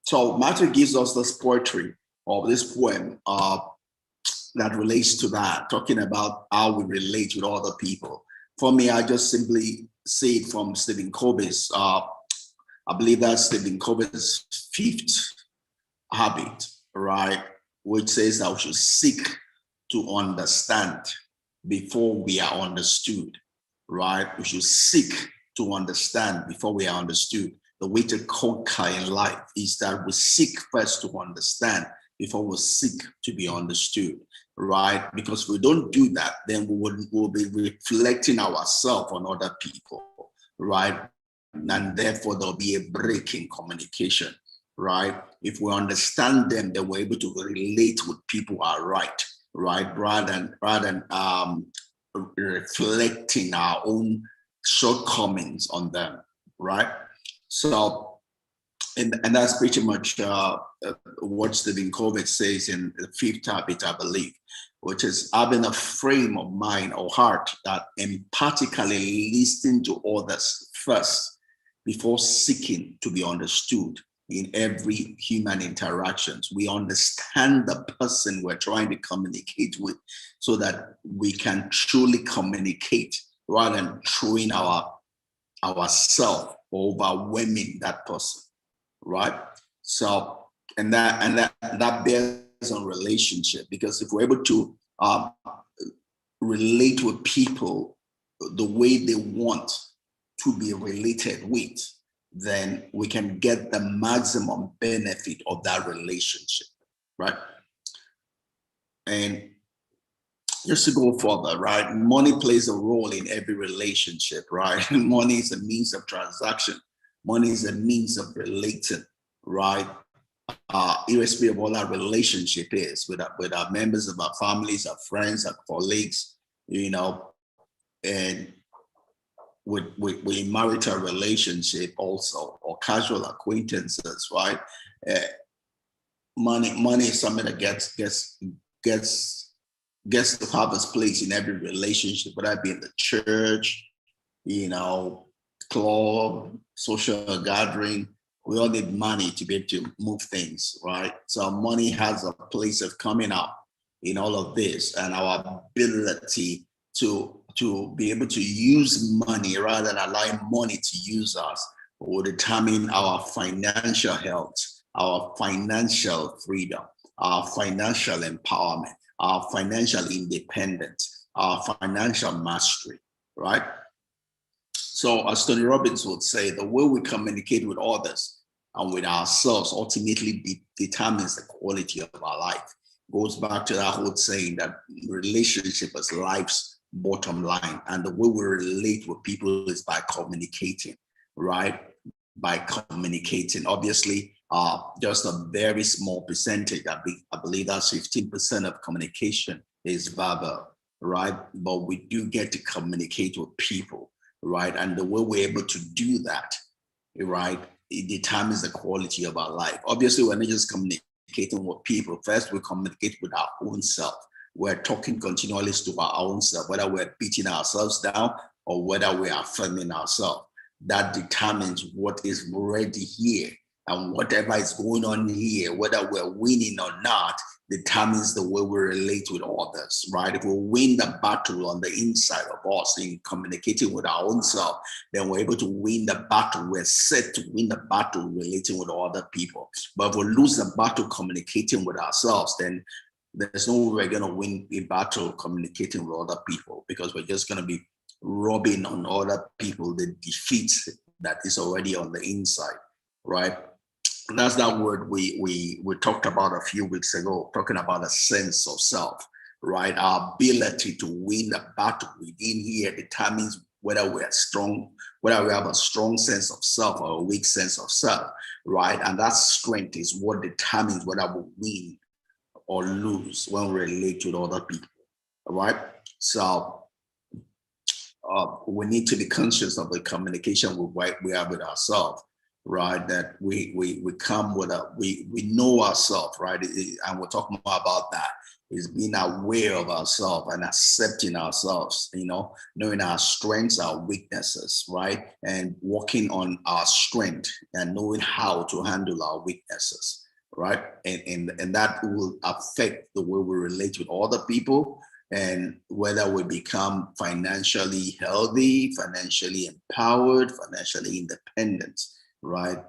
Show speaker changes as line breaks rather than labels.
So Matthew gives us this poetry or this poem that relates to that, talking about how we relate with other people. For me, I just simply say it from Stephen Covey's, I believe that's Stephen Covey's fifth habit, right? Which says that we should seek to understand before we are understood, right? We should seek to understand before we are understood. The way to conquer in life is that we seek first to understand before we seek to be understood, right? Because if we don't do that, then we'll be reflecting ourselves on other people, right? And therefore there'll be a break in communication, right? If we understand them, then we're able to relate with people are right? Rather than reflecting our own shortcomings on them, right? So, and that's pretty much what Stephen Covey says in the fifth habit, I believe, which is having a frame of mind or heart that empathically listen to others first before seeking to be understood in every human interactions. We understand the person we're trying to communicate with so that we can truly communicate rather than throwing ourselves or overwhelming that person, right? So, and that bears on relationship, because if we're able to relate with people the way they want to be related with, then we can get the maximum benefit of that relationship, right? And just to go further, right? Money plays a role in every relationship, right? Money is a means of transaction. Money is a means of relating, right? Irrespective of what our relationship is with our members of our families, our friends, our colleagues, and with marital relationship also, or casual acquaintances, right? Uh, money is something that gets to have its place in every relationship, whether it be in the church, club, social gathering. We all need money to be able to move things, right? So money has a place of coming up in all of this, and our ability to be able to use money rather than allowing money to use us will determine our financial health, our financial freedom, our financial empowerment, our financial independence, our financial mastery, right? So as Tony Robbins would say, the way we communicate with others and with ourselves ultimately determines the quality of our life. Goes back to that whole saying that relationship is life's bottom line. And the way we relate with people is by communicating, right? By communicating. Obviously, just a very small percentage, I believe that's 15% of communication is verbal, right? But we do get to communicate with people, right? And the way we're able to do that, right, it determines the quality of our life. Obviously, we're not just communicating with people. First, we communicate with our own self. We're talking continually to our own self, whether we're beating ourselves down or whether we're affirming ourselves. That determines what is already here. And whatever is going on here, whether we're winning or not, determines the way we relate with others, right? If we win the battle on the inside of us in communicating with our own self, then we're able to win the battle. We're set to win the battle relating with other people. But if we lose the battle communicating with ourselves, then there's no way we're going to win a battle communicating with other people, because we're just going to be rubbing on other people the defeat that is already on the inside, right? And that's that word we talked about a few weeks ago, talking about a sense of self, right? Our ability to win the battle within here determines whether we're strong, whether we have a strong sense of self or a weak sense of self, right? And that strength is what determines whether we win or lose when we relate with other people, all right? So we need to be conscious of the communication we have with ourselves, right? That we come with a we know ourselves, right? And we're talking more about that. Is being aware of ourselves and accepting ourselves, knowing our strengths, our weaknesses, right? And working on our strength and knowing how to handle our weaknesses, right? And that will affect the way we relate with other people and whether we become financially healthy, financially empowered, financially independent, right?